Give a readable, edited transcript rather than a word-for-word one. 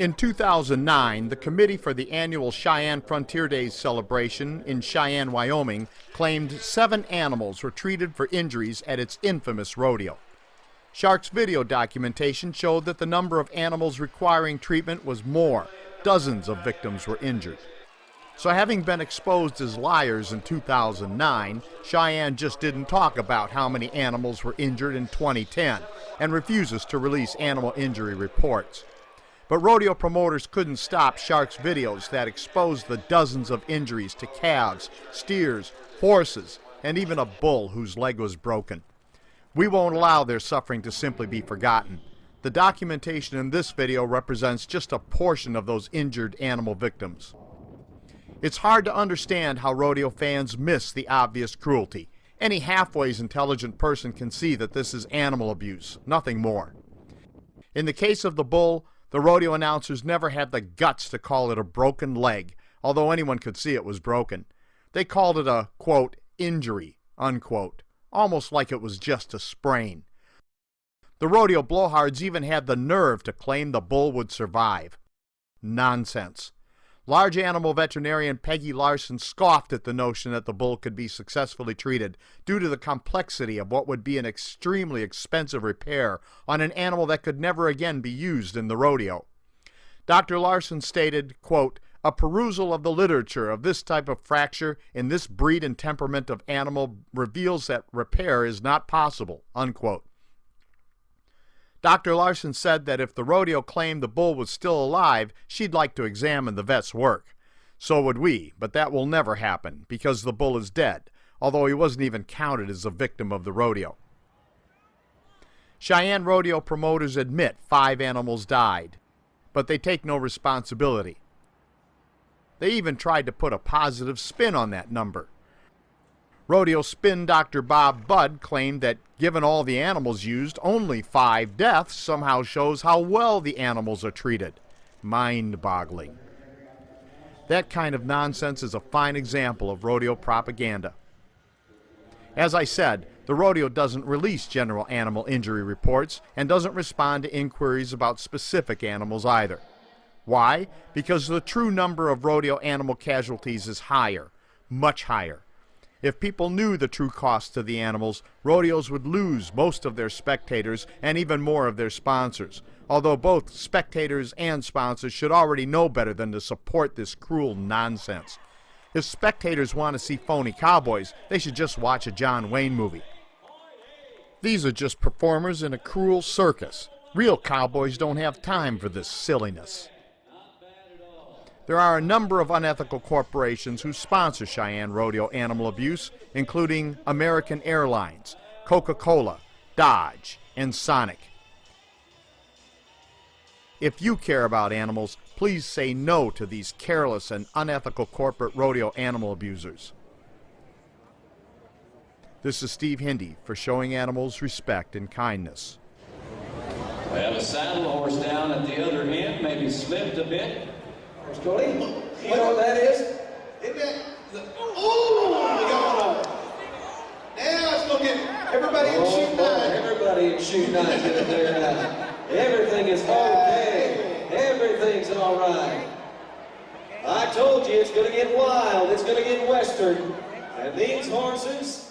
In 2009, the committee for the annual Cheyenne Frontier Days celebration in Cheyenne, Wyoming, claimed 7 animals were treated for injuries at its infamous rodeo. Shark's video documentation showed that the number of animals requiring treatment was more. Dozens of victims were injured. So having been exposed as liars in 2009, Cheyenne just didn't talk about how many animals were injured in 2010 and refuses to release animal injury reports. But rodeo promoters couldn't stop Shark's videos that exposed the dozens of injuries to calves, steers, horses, and even a bull whose leg was broken. We won't allow their suffering to simply be forgotten. The documentation in this video represents just a portion of those injured animal victims. It's hard to understand how rodeo fans miss the obvious cruelty. Any halfway intelligent person can see that this is animal abuse, nothing more. In the case of the bull, the rodeo announcers never had the guts to call it a broken leg, although anyone could see it was broken. They called it a, quote, injury, unquote, almost like it was just a sprain. The rodeo blowhards even had the nerve to claim the bull would survive. Nonsense. Large animal veterinarian Peggy Larson scoffed at the notion that the bull could be successfully treated due to the complexity of what would be an extremely expensive repair on an animal that could never again be used in the rodeo. Dr. Larson stated, quote, "A perusal of the literature of this type of fracture in this breed and temperament of animal reveals that repair is not possible," unquote. Dr. Larson said that if the rodeo claimed the bull was still alive, she'd like to examine the vet's work. So would we, but that will never happen because the bull is dead, although he wasn't even counted as a victim of the rodeo. Cheyenne rodeo promoters admit 5 animals died, but they take no responsibility. They even tried to put a positive spin on that number. Rodeo spin Dr. Bob Budd claimed that given all the animals used, only 5 deaths somehow shows how well the animals are treated. Mind-boggling. That kind of nonsense is a fine example of rodeo propaganda. As I said, the rodeo doesn't release general animal injury reports and doesn't respond to inquiries about specific animals either. Why? Because the true number of rodeo animal casualties is higher, much higher. If people knew the true cost to the animals, rodeos would lose most of their spectators and even more of their sponsors, although both spectators and sponsors should already know better than to support this cruel nonsense. If spectators want to see phony cowboys, they should just watch a John Wayne movie. These are just performers in a cruel circus. Real cowboys don't have time for this silliness. There are a number of unethical corporations who sponsor Cheyenne rodeo animal abuse, including American Airlines, Coca-Cola, Dodge, and Sonic. If you care about animals, please say no to these careless and unethical corporate rodeo animal abusers. This is Steve Hindy for Showing Animals Respect and Kindness. We have a saddle horse down at the other end, maybe slipped a bit. Cody, you know what that is? Isn't that oh, we got one over. Now it's looking, everybody in shoot 9. Everybody in shoot 9 is going to clear it out. Everything is okay. Everything's all right. I told you it's going to get wild. It's going to get western. And these horses